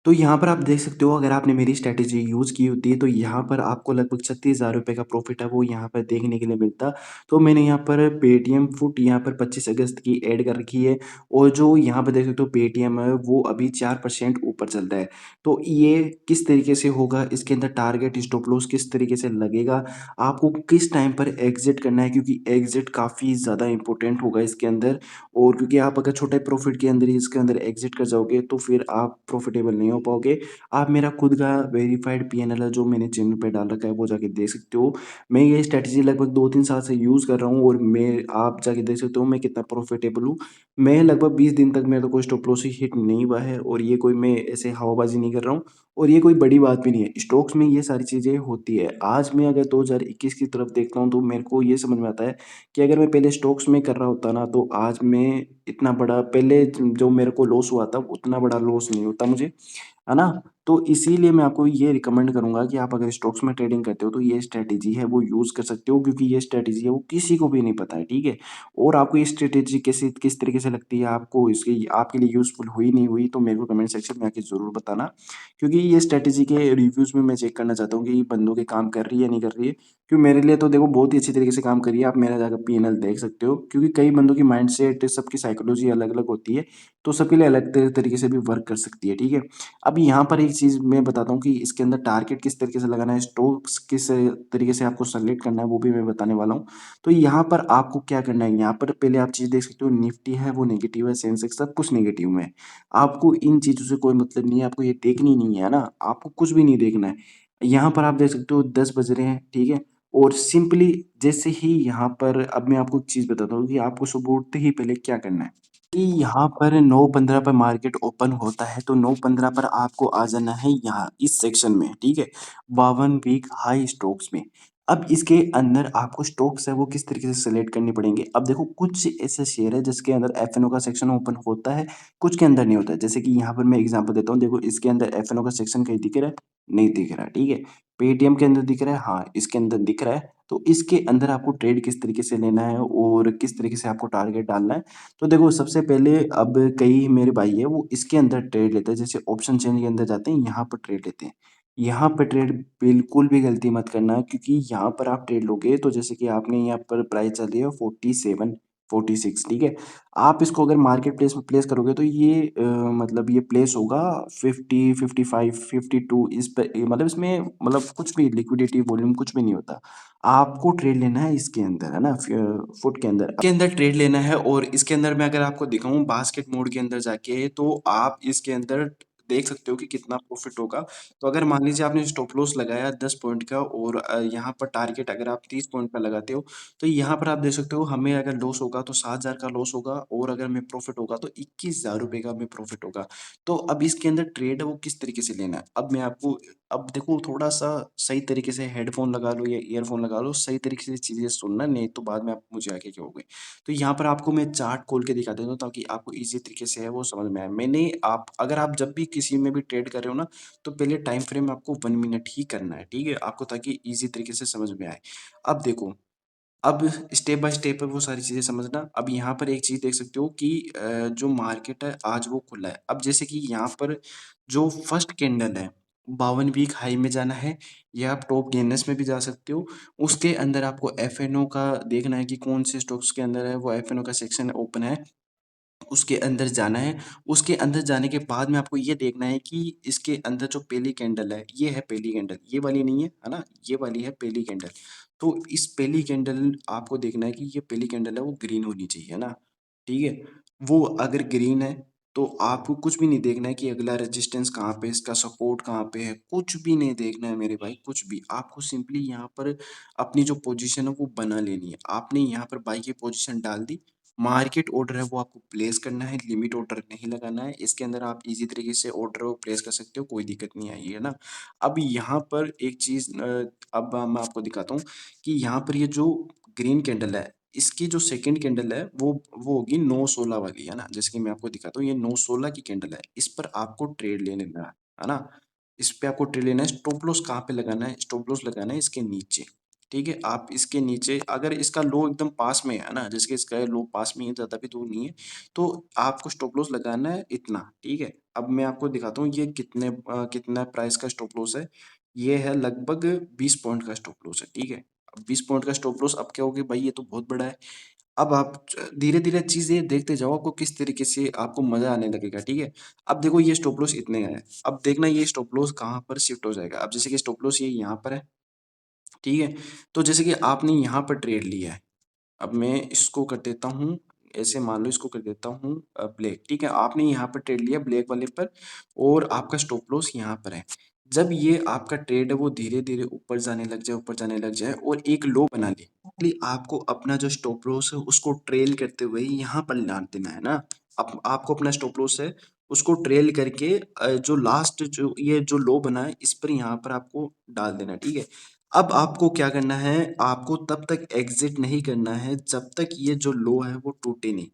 तो यहाँ पर आप देख सकते हो, अगर आपने मेरी स्ट्रैटेजी यूज़ की होती है तो यहाँ पर आपको लगभग 36,000 रुपये का प्रॉफ़िट है वो यहाँ पर देखने के लिए मिलता। तो मैंने यहाँ पर पेटीएम फुट यहाँ पर 25 अगस्त की ऐड कर रखी है, और जो यहाँ पर देख सकते हो पेटीएम है वो अभी 4% ऊपर चल रहा है। तो ये किस तरीके से होगा, इसके अंदर टारगेट स्टॉप लॉस किस तरीके से लगेगा, आपको किस टाइम पर एग्ज़िट करना है, क्योंकि एग्ज़िट काफ़ी ज़्यादा इम्पोर्टेंट होगा इसके अंदर। और क्योंकि आप अगर छोटे प्रॉफ़िट के अंदर ही इसके अंदर एग्ज़िट कर जाओगे तो फिर आप प्रॉफ़िटेबल नहीं हो पाओगे। आप मेरा खुद का वेरिफ़ाइड पीएनएल है जो मैंने चैनल पे डाल रखा है वो जाके देख सकते हो। मैं ये स्ट्रैटेजी लगभग 2-3 साल से यूज़ कर रहा हूँ, और मैं आप जाके देख सकते हो मैं कितना प्रॉफ़िटेबल हूँ। मैं लगभग 20 दिन तक मेरा कोई स्टॉप लॉस ही हिट नहीं हुआ है, और ये कोई मैं ऐसे हवाबाज़ी नहीं कर रहा हूँ, और ये कोई बड़ी बात भी नहीं है। स्टॉक्स में ये सारी चीज़ें होती है। आज मैं अगर 2021 की तरफ देखता हूँ तो मेरे को ये समझ में आता है कि अगर मैं पहले स्टॉक्स में कर रहा होता ना तो आज मैं इतना बड़ा पहले जो मेरे को लॉस हुआ था उतना बड़ा लॉस नहीं होता मुझे, है ना? तो इसीलिए मैं आपको ये रिकमेंड करूँगा कि आप अगर स्टॉक्स में ट्रेडिंग करते हो तो ये स्ट्रैटेजी है वो यूज़ कर सकते हो, क्योंकि ये स्ट्रैटेजी है वो किसी को भी नहीं पता है, ठीक है? और आपको ये स्ट्रैटेजी कैसे किस तरीके से लगती है, आपको इसकी आपके लिए यूज़फुल हुई नहीं हुई तो मेरे को कमेंट सेक्शन में आके ज़रूर बताना। क्योंकि ये स्ट्रैटेजी के रिव्यूज़ में मैं चेक करना चाहता हूँ कि ये बंदों के काम कर रही है या नहीं कर रही है। क्योंकि मेरे लिए तो देखो बहुत ही अच्छी तरीके से काम कर रही है, आप मेरा जाकर पीएनएल देख सकते हो, क्योंकि कई बंदों की माइंडसेट सबकी साइकोलॉजी अलग-अलग होती है, तो सबके लिए अलग तरीके से भी वर्क कर सकती है, ठीक है? अब यहाँ पर एक चीज़ मैं बताता हूँ कि इसके अंदर टारगेट किस तरीके से लगाना है, स्टॉक्स किस तरीके से आपको सेलेक्ट करना है, वो भी मैं बताने वाला हूँ। तो यहाँ पर आपको क्या करना है, यहाँ पर पहले आप चीज़ देख सकते हो, निफ्टी है वो नेगेटिव है, सेंसेक्स सब कुछ नेगेटिव में है। आपको इन चीज़ों से कोई मतलब नहीं है, आपको ये देखनी नहीं है ना, आपको कुछ भी नहीं देखना है। यहाँ पर आप देख सकते हो 10 बज रहे हैं, ठीक है? और सिंपली जैसे ही यहाँ पर अब मैं आपको एक चीज़ बताता हूँ कि आपको सुबह उठते ही पहले क्या करना है। कि यहाँ पर 9:15 पर मार्केट ओपन होता है, तो 9:15 पर आपको आ जाना है यहाँ इस सेक्शन में, ठीक है? 52 वीक हाई स्टॉक्स में। अब इसके अंदर आपको स्टॉक्स है वो किस तरीके से सेलेक्ट करने पड़ेंगे। अब देखो कुछ ऐसे शेयर है जिसके अंदर एफ-एन-ओ का सेक्शन ओपन होता है, कुछ के अंदर नहीं होता है। जैसे कि यहाँ पर मैं एग्ज़ाम्पल देता हूँ, देखो इसके अंदर एफ-एन-ओ का सेक्शन कहीं दिख रहा है? नहीं दिख रहा, ठीक है? पेटीएम के अंदर दिख रहा है? हाँ, इसके अंदर दिख रहा है। तो इसके अंदर आपको ट्रेड किस तरीके से लेना है और किस तरीके से आपको टारगेट डालना है। तो देखो सबसे पहले अब कई मेरे भाई हैं वो इसके अंदर ट्रेड लेते हैं, जैसे ऑप्शन चेन के अंदर जाते हैं, यहाँ पर ट्रेड लेते हैं। यहाँ पर ट्रेड बिल्कुल भी गलती मत करना, क्योंकि यहाँ पर आप ट्रेड लोगे तो जैसे कि आपने यहाँ पर प्राइस चल रही है 47, 46, ठीक है? आप इसको अगर मार्केट प्लेस में प्लेस करोगे तो ये मतलब ये प्लेस होगा 50, 55, 52 इस पे, मतलब इसमें मतलब कुछ भी लिक्विडिटी वॉल्यूम कुछ भी नहीं होता। आपको ट्रेड लेना है इसके अंदर, है ना? फुट के अंदर ट्रेड लेना है, और इसके अंदर मैं अगर आपको दिखाऊँ बास्केट मोड के अंदर जाके तो आप इसके अंदर देख सकते हो कि कितना प्रॉफ़िट होगा। तो अगर मान लीजिए आपने स्टॉप लॉस लगाया 10 पॉइंट का, और यहाँ पर टारगेट अगर आप 30 पॉइंट का लगाते हो, तो यहाँ पर आप देख सकते हो हमें अगर लॉस होगा तो 7,000 का लॉस होगा, और अगर हमें प्रॉफ़िट होगा तो 21,000 रुपए का हमें प्रॉफ़िट होगा। तो अब इसके अंदर ट्रेड है वो किस तरीके से लेना है, अब मैं आपको अब देखो थोड़ा-सा सही तरीके से हेडफ़ोन लगा लो या ईयरफ़ोन लगा लो, सही तरीके से चीज़ें सुनना, नहीं तो बाद में आप मुझे आगे कहोगे। तो यहाँ पर आपको मैं चार्ट खोल के दिखा देता हूँ ताकि आपको ईज़ी तरीके से है वो समझ में आए। मैंने आप अगर आप जब भी किसी में भी ट्रेड कर रहे हो ना, तो पहले टाइम फ्रेम आपको 1 मिनट ही करना है, ठीक है? आपको ताकि ईज़ी तरीके से समझ में आए। अब देखो, अब स्टेप बाय स्टेप है वो सारी चीज़ें समझना। अब यहाँ पर एक चीज़ देख सकते हो कि जो मार्केट है आज वो खुला है। अब जैसे कि यहाँ पर जो फर्स्ट कैंडल है, 52 वीक हाई में जाना है, या आप टॉप गेनर्स में भी जा सकते हो। उसके अंदर आपको एफ-एन-ओ का देखना है कि कौन से स्टॉक्स के अंदर है, वो एफ-एन-ओ का सेक्शन ओपन है। उसके अंदर जाना है, उसके अंदर जाने के बाद में आपको ये देखना है कि इसके अंदर जो पहली कैंडल है, ये है पहली कैंडल, ये वाली नहीं है, है ना? ये वाली है पहली कैंडल। तो इस पहली कैंडल आपको देखना है कि ये पहली कैंडल है वो ग्रीन होनी चाहिए, है ना? ठीक है? वो अगर ग्रीन है, तो आपको कुछ भी नहीं देखना है कि अगला रेजिस्टेंस कहाँ पे है, इसका सपोर्ट कहाँ पे है, कुछ भी नहीं देखना है मेरे भाई, कुछ भी। आपको सिंपली यहाँ पर अपनी जो पोज़ीशन है वो बना लेनी है। आपने यहाँ पर बाय की पोज़ीशन डाल दी, मार्केट ऑर्डर है वो आपको प्लेस करना है, लिमिट ऑर्डर नहीं लगाना है। इसके अंदर आप ईज़ी तरीके से ऑर्डर को प्लेस कर सकते हो, कोई दिक्कत नहीं आएगी, है ना? अब यहाँ पर एक चीज़ अब मैं आपको दिखाता हूँ कि यहाँ पर ये जो ग्रीन कैंडल है, इसकी जो सेकंड कैंडल है वो होगी 9-16 वाली, है ना? जैसे कि मैं आपको दिखाता हूँ, ये 9-16 की कैंडल है, इस पर आपको ट्रेड ले लेना है ना? इस पे आपको ट्रेड लेना है, स्टॉप लॉस कहाँ पे लगाना है? स्टॉप लॉस लगाना है इसके नीचे। ठीक है? आप इसके नीचे अगर इसका लो एकदम पास में है ना, जैसे कि इसका लो पास में है, ज़्यादा भी दूर नहीं है, तो आपको स्टॉप लॉस लगाना है इतना, ठीक है? अब मैं आपको दिखाता हूँ ये कितना प्राइस का स्टॉप लॉस है। ये है लगभग 20 पॉइंट का स्टॉप लॉस है, ठीक है? अब 20 पॉइंट का स्टॉप लॉस अब क्या हो गया भाई ये तो बहुत बड़ा है। अब आप धीरे-धीरे चीज़ें देखते जाओ, आपको किस तरीके से आपको मज़ा आने लगेगा, ठीक है? अब देखो ये स्टॉप लॉस इतने का है, अब देखना ये स्टॉप लॉस कहाँ पर शिफ्ट हो जाएगा। अब जैसे कि स्टॉप लॉस ये यहाँ पर है, ठीक है? तो जैसे कि आपने यहाँ पर ट्रेड लिया है, अब मैं इसको कर देता हूँ, ऐसे मान लो इसको कर देता हूँ ब्लैक, ठीक है? आपने यहाँ पर ट्रेड लिया ब्लैक वाले पर और आपका स्टॉप लॉस यहाँ पर है। जब ये आपका ट्रेड है वो धीरे-धीरे ऊपर जाने लग जाए और एक लो बना ले, इसलिए आपको अपना जो स्टॉप लॉस है उसको ट्रेल करते हुए यहाँ पर ला देना है ना। अब आपको अपना स्टॉप लॉस है उसको ट्रेल करके जो लास्ट जो ये जो लो बना है इस पर यहाँ पर आपको डाल देना है, ठीक है? अब आपको क्या करना है, आपको तब तक एग्ज़िट नहीं करना है जब तक ये जो लो है वो टूटे नहीं।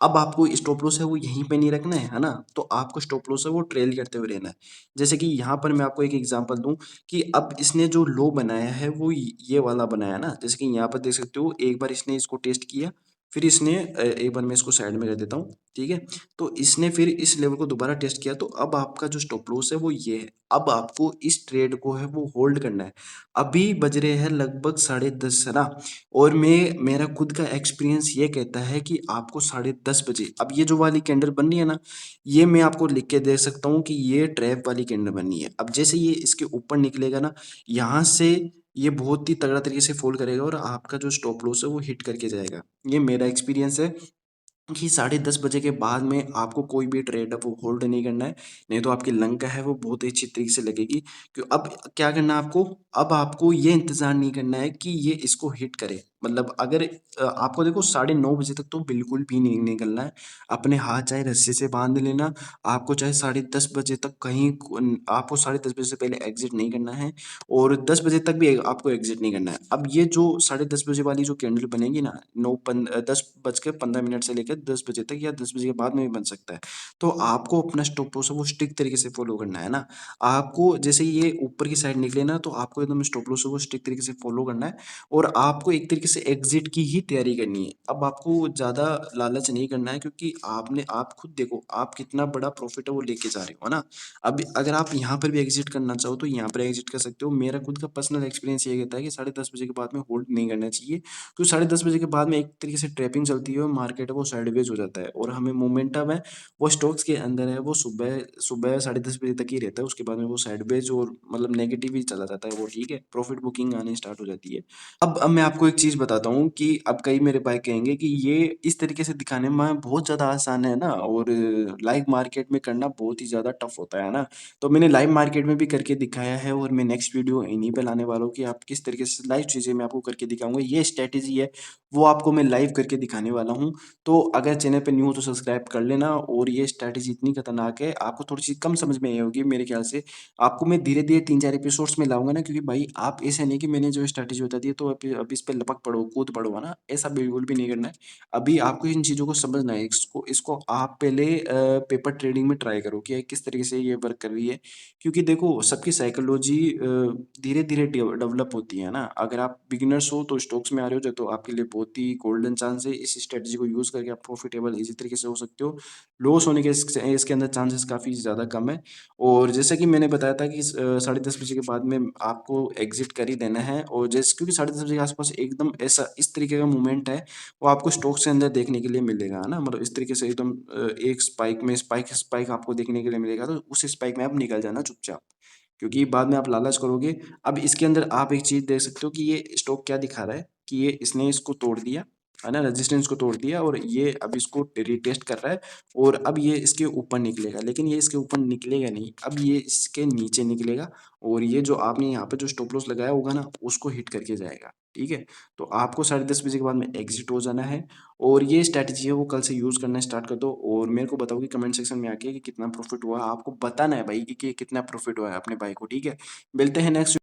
अब आपको स्टॉप लॉस है वो यहीं पे नहीं रखना है ना? तो आपको स्टॉप लॉस है वो ट्रेल करते हुए रहना है। जैसे कि यहाँ पर मैं आपको एक एग्ज़ाम्पल दूँ कि अब इसने जो लो बनाया है वो ये वाला बनाया ना, जैसे कि यहाँ पर देख सकते हो एक बार इसने इसको टेस्ट किया, फिर इसने एक बार मैं इसको साइड में कर देता हूँ, ठीक है? तो इसने फिर इस लेवल को दोबारा टेस्ट किया तो अब आपका जो स्टॉप लॉस है वो ये है। अब आपको इस ट्रेड को है वो होल्ड करना है। अभी बज रहे हैं लगभग 10:30 है ना? और मेरा खुद का एक्सपीरियंस ये कहता है कि आपको 10:30 बजे अब ये जो वाली कैंडल बन रही है ना, ये मैं आपको लिख के दे सकता हूँ कि ये ट्रैप वाली कैंडल बननी है। अब जैसे ये इसके ऊपर निकलेगा ना, यहाँ से ये बहुत ही तगड़ा तरीके से फ़ॉल करेगा और आपका जो स्टॉप लॉस है वो हिट करके जाएगा। ये मेरा एक्सपीरियंस है कि 10:30 बजे के बाद में आपको कोई भी ट्रेड है वो होल्ड नहीं करना है, नहीं तो आपकी लंका है वो बहुत ही अच्छी तरीके से लगेगी। अब क्या करना है आपको, अब आपको ये इंतज़ार नहीं करना है कि ये इसको हिट करे। मतलब अगर आपको देखो 9:30 बजे तक तो बिल्कुल भी नहीं निकलना है। अपने हाथ चाहे रस्सी से बाँध लेना, आपको चाहे 10:30 बजे तक कहीं आपको 10:30 बजे से पहले एग्ज़िट नहीं करना है और 10 बजे तक भी आपको एग्ज़िट नहीं करना है। अब ये जो 10:30 बजे वाली जो कैंडल बनेगी ना, 10:15 से लेकर 10 बजे तक या 10 बजे के बाद में भी बन सकता है। तो आपको अपना स्टॉप लॉस है वो स्ट्रिक्ट तरीके से फ़ॉलो करना है ना। आपको जैसे ये ऊपर की साइड निकले ना तो आपको एकदम स्टॉप लॉस है वो स्ट्रिक्ट तरीके से फ़ॉलो करना है और आपको एक तरीके से एग्ज़िट की ही तैयारी करनी है। अब आपको ज़्यादा लालच नहीं करना है क्योंकि आप खुद देखो आप कितना बड़ा प्रॉफ़िट है वो लेके जा रहे हो, है ना? अब अगर आप यहाँ पर भी एग्ज़िट करना चाहो तो यहाँ पर एग्ज़िट कर सकते हो। मेरा खुद का पर्सनल एक्सपीरियंस ये कहता है कि 10:30 बजे के बाद में होल्ड नहीं करना चाहिए। क्योंकि 10:30 बजे के बाद में एक तरीके से ट्रैपिंग चलती है और मार्केट है वो साइडवेज हो जाता है और हमें मोमेंटम है वो स्टॉक्स के अंदर है वो सुबह सुबह 10:30 बजे तक ही रहता है, उसके बाद में वो साइडवेज और मतलब नेगेटिव ही चला जाता है वो, ठीक है? प्रॉफिट बुकिंग आनी स्टार्ट हो जाती है। अब मैं आपको एक चीज़ बताता हूँ कि अब कई मेरे भाई कहेंगे कि ये इस तरीके से दिखाने में बहुत ज़्यादा आसान है ना और लाइव मार्केट में करना बहुत ही ज़्यादा टफ होता है ना? तो मैंने लाइव मार्केट में भी करके दिखाया है और मैं नेक्स्ट वीडियो इन्हीं पे लाने वाला हूँ कि आप किस तरीके से लाइव चीज़ें मैं आपको करके दिखाऊँगा। ये स्ट्रैटेजी है, वो आपको मैं लाइव करके दिखाने वाला हूँ। तो अगर चैनल पे न्यू हो तो सब्सक्राइब कर लेना और ये स्ट्रैटेजी इतनी खतरनाक है, आपको थोड़ी-सी कम समझ में आई होगी मेरे ख्याल से। आपको मैं धीरे-धीरे 3-4 एपिसोड्स में लाऊँगा ना क्योंकि भाई आप ऐसा नहीं कि मैंने जो स्ट्रैटेजी बता दी है तो अब इस पे लपक पड़ो, कूद पड़ो, है ना? ऐसा बिल्कुल भी नहीं करना है। अभी आपको इन चीज़ों को समझना है, इसको इसको आप पहले पेपर ट्रेडिंग में ट्राई करो कि किस तरीके से ये वर्क कर रही है। क्योंकि देखो सबकी साइकोलॉजी धीरे-धीरे डेवलप होती है ना। अगर आप बिगिनर्स हो तो स्टॉक्स में आ रहे हो जो तो आपके लिए बहुत ही गोल्डन चांस है। इस स्ट्रैटेजी को यूज़ करके आप प्रॉफिटेबल ईज़ी तरीके से हो सकते हो। लॉस होने के इसके अंदर चांसेस काफ़ी ज़्यादा कम है। और जैसा कि मैंने बताया था कि 10:30 बजे के बाद में आपको एग्ज़िट कर ही देना है और जैसे क्योंकि 10:30 बजे के आस-पास एकदम ऐसा इस तरीके का मूवमेंट है, वो आपको स्टॉक्स के अंदर देखने के लिए मिलेगा, है ना? मतलब इस तरीके से एकदम एक स्पाइक में स्पाइक आपको देखने के लिए मिलेगा, तो उस स्पाइक में आप निकल जाना चुपचाप। क्योंकि बाद में आप लालच करोगे। अब इसके अंदर आप एक चीज़ देख सकते हो कि ये स्टॉक क्या दिखा रहा है कि ये इसने इसको तोड़ दिया, है ना? रेजिस्टेंस को तोड़ दिया और ये अब इसको रीटेस्ट कर रहा है और अब ये इसके ऊपर निकलेगा। लेकिन ये इसके ऊपर निकलेगा नहीं, अब ये इसके नीचे निकलेगा और ये जो आपने यहाँ पे जो स्टॉप लॉस लगाया होगा ना, उसको हिट करके जाएगा, ठीक है? तो आपको 10:30 बजे के बाद में एग्ज़िट हो जाना है और ये स्ट्रैटेजी है वो कल से यूज़ करना स्टार्ट कर दो और मेरे को बताओ कि कमेंट सेक्शन में आके कि कितना प्रॉफ़िट हुआ। आपको बताना है भाई कि कितना प्रॉफ़िट हुआ है अपने भाई को, ठीक है? मिलते हैं नेक्स्ट